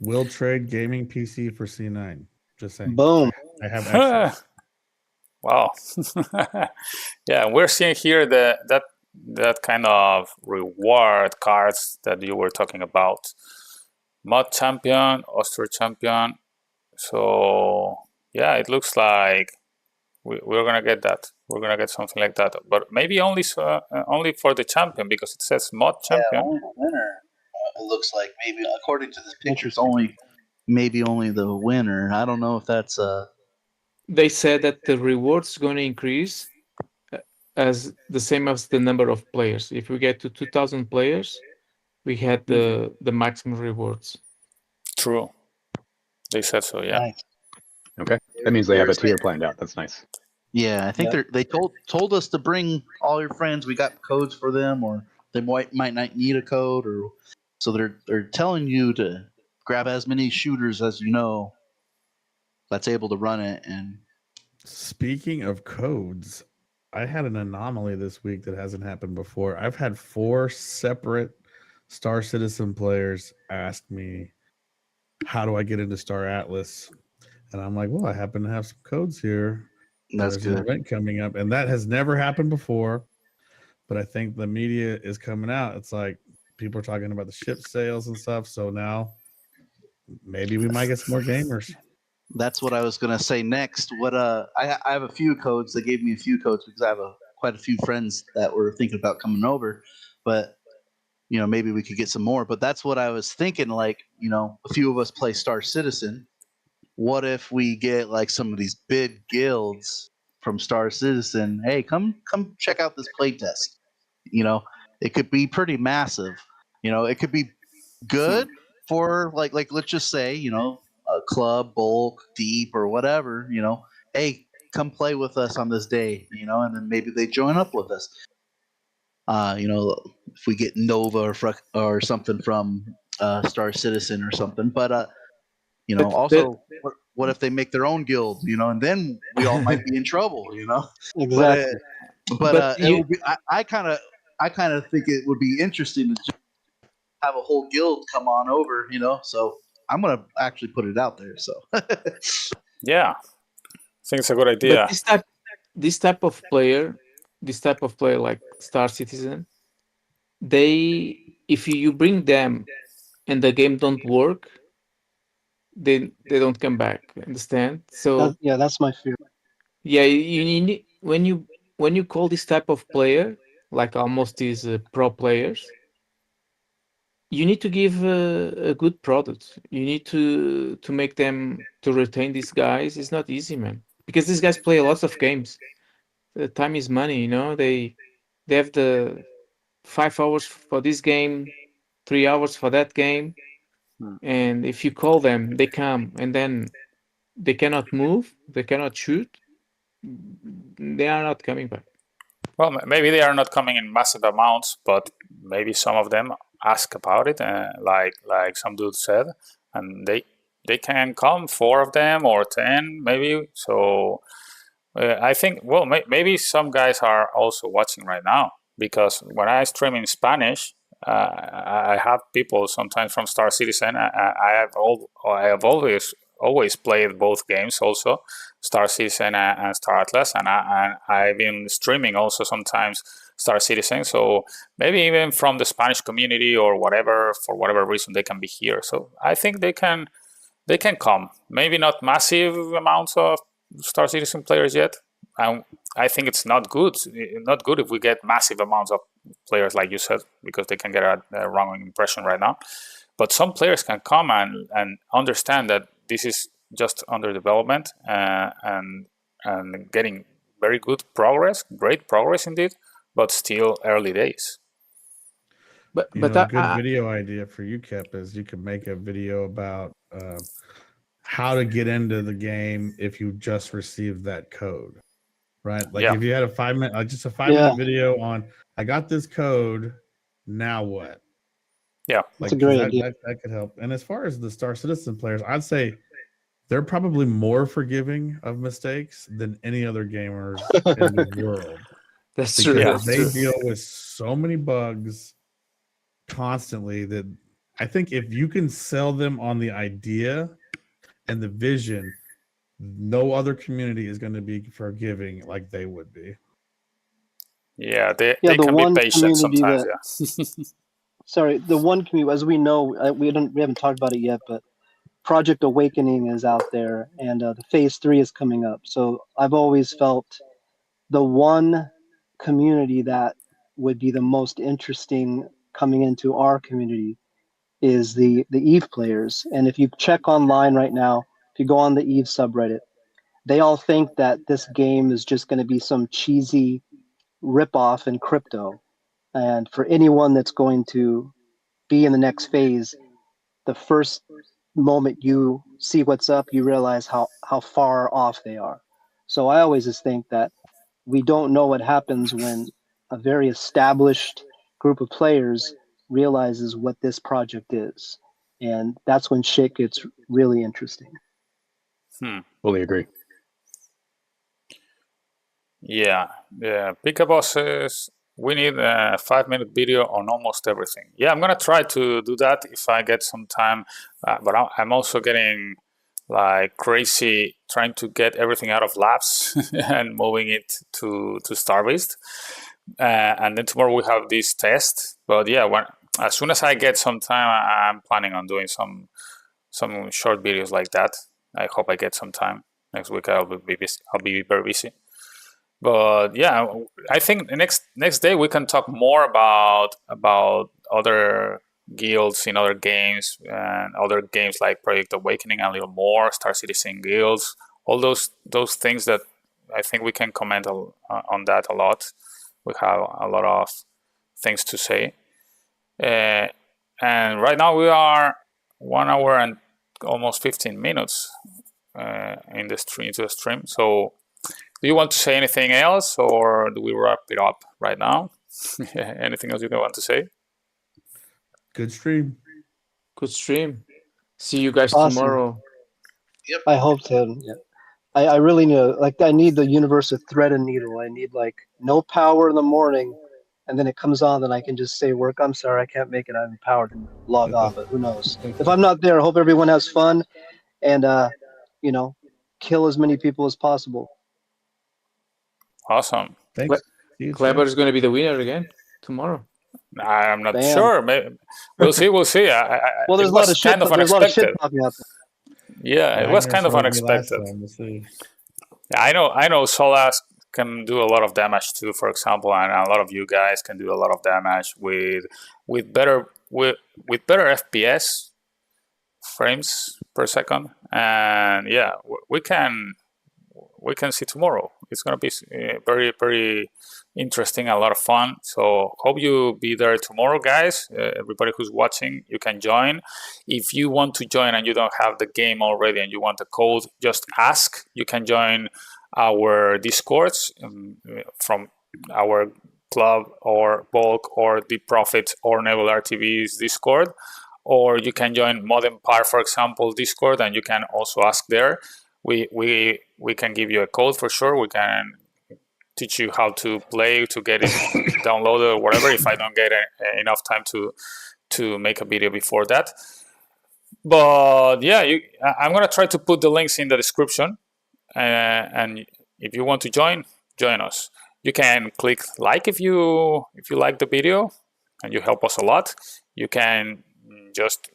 Will trade gaming PC for C9. Just saying. Boom. I have access. Wow. Yeah, we're seeing here that kind of reward cards that you were talking about. Mod champion, Austro champion. So yeah, it looks like we're gonna get that. We're gonna get something like that, but maybe only for the champion, because it says mod champion. Yeah, only the winner. It looks like maybe according to this picture, it's only the winner. I don't know if that's They said that the rewards going to increase as the same as the number of players. If we get to 2,000 players, we had the maximum rewards. True. They said so, yeah. Nice. Okay, that means they have a tier planned out. That's nice. Yeah, I think they told us to bring all your friends. We got codes for them, or they might not need a code, or so they're telling you to grab as many shooters as that's able to run it. And Speaking of codes, I had an anomaly this week that hasn't happened before. I've had 4 separate Star Citizen players ask me, how do I get into Star Atlas? And I'm like, well, I happen to have some codes here. that's There's good. an event coming up, and that has never happened before. But I think the media is coming out. It's like people are talking about the ship sales and stuff. So now maybe we might get some more gamers. That's what I was gonna say next. What I have a few codes. They gave me a few codes because I have quite a few friends that were thinking about coming over, but maybe we could get some more. But that's what I was thinking. Like a few of us play Star Citizen. What if we get like some of these big guilds from Star Citizen? Hey, come check out this playtest. It could be pretty massive. It could be good for like let's just say a club, bulk, deep, or whatever. Hey, come play with us on this day. And then maybe they join up with us. If we get Nova or something from Star Citizen or something, but also what if they make their own guild, and then we all might be in trouble, Exactly. but it would be, I kind of think it would be interesting to just have a whole guild come on over, so I'm gonna actually put it out there. So Yeah, I think it's a good idea. But this type of player like Star Citizen, if you bring them and the game don't work, they don't come back. Understand? So That's my fear. yeah, you need when you call this type of player like almost these pro players, you need to give a good product. You need to make them to retain these guys. It's not easy, man, because these guys play lots of games. Time is money, they have the 5 hours for this game, 3 hours for that game, and if you call them, they come, and then they cannot move, they cannot shoot, they are not coming back. Well, maybe they are not coming in massive amounts, but maybe some of them ask about it, like some dude said, and they can come, 4 of them or 10 maybe. So I think, well, maybe some guys are also watching right now, because when I stream in Spanish, I have people sometimes from Star Citizen. I have always played both games, also Star Citizen and Star Atlas, and I've been streaming also sometimes Star Citizen. So maybe even from the Spanish community or whatever, for whatever reason, they can be here. So I think they can come. Maybe not massive amounts of Star Citizen players yet. I think it's not good if we get massive amounts of players, like you said, because they can get a wrong impression right now. But some players can come and understand that this is just under development, and getting very good progress, great progress indeed, but still early days. But a good video idea for you, Kep, is you could make a video about how to get into the game if you just received that code, right? Like if you had a 5-minute, just a 5-minute video on, I got this code, now what? Yeah, that's a great idea. That could help. And as far as the Star Citizen players, I'd say they're probably more forgiving of mistakes than any other gamers in the world. That's true. Because they deal with so many bugs constantly that I think if you can sell them on the idea and the vision, no other community is going to be forgiving like they would be. Yeah, they can be patient sometimes. Sorry, the one community, as we know, we haven't talked about it yet, but Project Awakening is out there, and the Phase 3 is coming up. So I've always felt the one community that would be the most interesting coming into our community is the EVE players. And if you check online right now, if you go on the EVE subreddit, they all think that this game is just going to be some cheesy ripoff in crypto. And for anyone that's going to be in the next phase, the first moment you see what's up, you realize how far off they are. So I always just think that we don't know what happens when a very established group of players realizes what this project is. And that's when shit gets really interesting. Fully agree. Yeah. Pickaboss says we need a 5-minute video on almost everything. Yeah, I'm gonna try to do that if I get some time, but I'm also getting like crazy trying to get everything out of labs and moving it to Starbased. And then tomorrow we have this test. But yeah, as soon as I get some time, I'm planning on doing some short videos like that. I hope I get some time. Next week I'll be very busy. But yeah, I think the next day we can talk more about other guilds in other games, and other games like Project Awakening, and a little more Star Citizen guilds, all those things that I think we can comment on that a lot. We have a lot of things to say, and right now we are 1 hour and almost 15 minutes into the stream. So do you want to say anything else, or do we wrap it up right now? Anything else you want to say? Good stream. Good stream. See you guys tomorrow. Yep. I hope so. Yeah. I really need I need the universe of thread and needle. I need no power in the morning, and then it comes on, then I can just say work. I'm sorry, I can't make it. I'm empowered and log on, but who knows? If I'm not there, I hope everyone has fun and kill as many people as possible. Awesome. Thanks. Kleber is going to be the winner again tomorrow. I'm not sure. Maybe. We'll see. We'll see. Well, there's a lot of shit. There's a lot of shit popping up. Yeah, it was kind of unexpected. Yeah, I know Solas can do a lot of damage too, for example, and a lot of you guys can do a lot of damage with better FPS frames per second, and yeah, we can see tomorrow. It's gonna be very, very interesting, a lot of fun. So hope you be there tomorrow, guys. Everybody who's watching, you can join. If you want to join and you don't have the game already and you want the code, just ask. You can join our Discords from our Club or Bulk or Deep Profit or Nebula RTV's Discord, or you can join Mod Empire, for example, Discord, and you can also ask there. We can give you a code for sure. We can teach you how to play, to get it downloaded or whatever, if I don't get enough time to make a video before that. But yeah, I'm gonna try to put the links in the description, and if you want to join us. You can click like if you like the video, and you help us a lot. You can just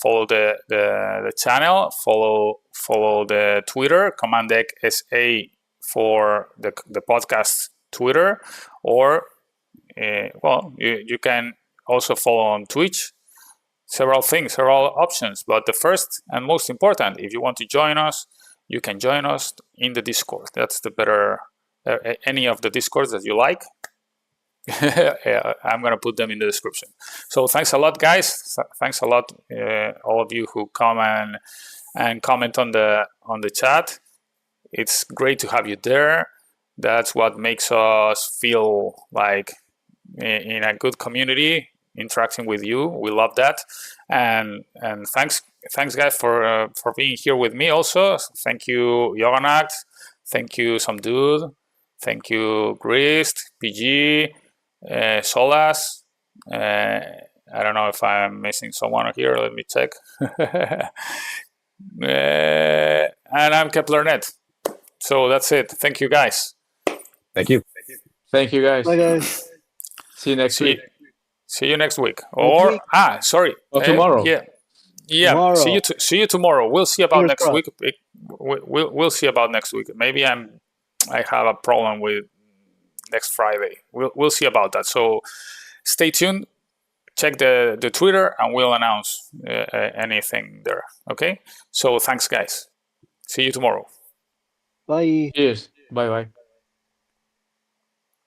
follow the channel, follow the Twitter, Command Deck SA for the podcast Twitter, or well, you can also follow on Twitch. Several things, several options, but the first and most important, if you want to join us, you can join us in the Discord. That's the better, any of the Discords that you like. Yeah, I'm gonna put them in the description. So thanks a lot, guys. Thanks a lot, all of you who come and comment on the chat. It's great to have you there. That's what makes us feel like in a good community, interacting with you. We love that, and thanks guys for being here with me also. Thank you, Yoganact. Thank you, Some Dude. Thank you, Grist, PG, Solas. I don't know if I'm missing someone here. Let me check. And I'm KeplerNet. So that's it. Thank you, guys. Thank you. Thank you, guys. Bye, guys. See you next week. See you next week. Or sorry. Or tomorrow. Yeah. Tomorrow. See you tomorrow. We'll see about Fingers next crossed. week. We'll see about next week. Maybe I have a problem with next Friday. We'll see about that. So stay tuned. Check the Twitter, and we'll announce anything there. Okay. So thanks, guys. See you tomorrow. Bye. Cheers. Bye bye.